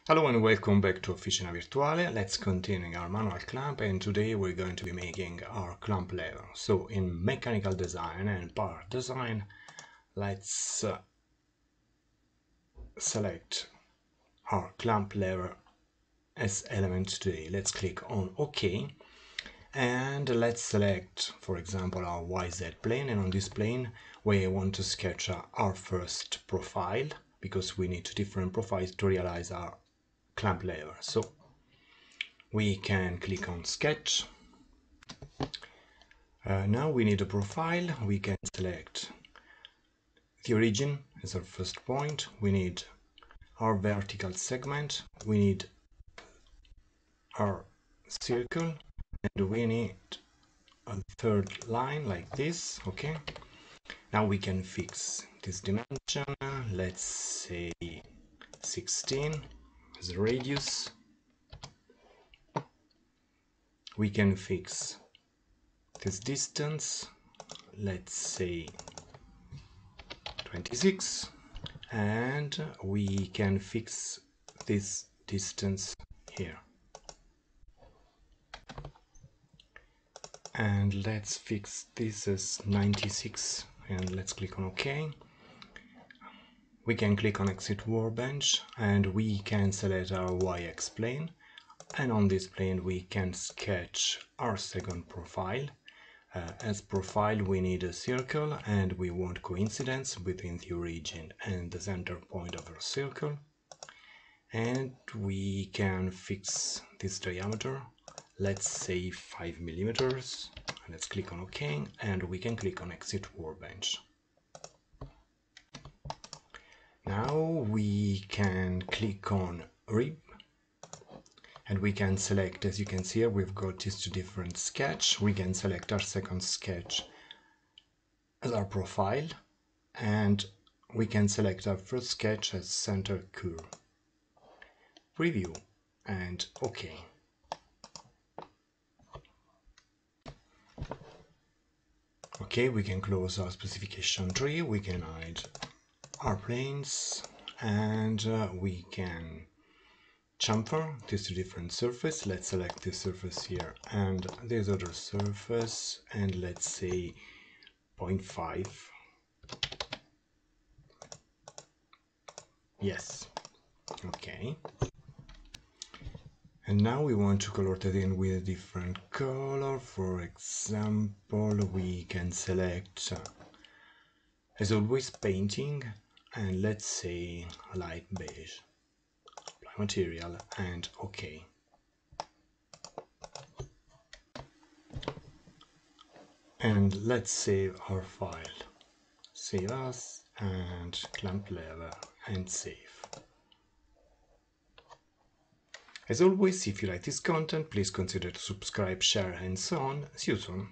Hello and welcome back to Officina Virtuale. Let's continue our manual clamp, and today we're going to be making our clamp lever. So in mechanical design and part design, let's select our clamp lever as element today. Let's click on OK and let's select, for example, our YZ plane, and on this plane we want to sketch our first profile because we need two different profiles to realize our clamp lever. So we can click on sketch. Now we need a profile. We can select the origin as our first point. We need our vertical segment. We need our circle, and we need a third line like this. Okay. Now we can fix this dimension. Let's say 16 as a radius. We can fix this distance, let's say 26, and we can fix this distance here, and let's fix this as 96, and let's click on OK. We can click on Exit Workbench and we can select our YX plane, and on this plane we can sketch our second profile. As profile we need a circle, and we want coincidence between the origin and the center point of our circle, and we can fix this diameter, let's say 5 millimeters. Let's click on OK and we can click on Exit Workbench. Now we can click on Rib and we can select, as you can see here, we've got these two different sketch. We can select our second sketch as our profile, and we can select our first sketch as center curve. Preview and OK. Okay, we can close our specification tree, we can hide our planes, and we can chamfer these two different surfaces. Let's select this surface here and this other surface, and let's say 0.5. Yes. Okay. And now we want to color that in with a different color. For example, we can select, as always, painting, and let's say light beige. Apply material and OK. And let's save our file. Save as and clamp lever and save. As always, if you like this content, please consider to subscribe, share and so on. See you soon.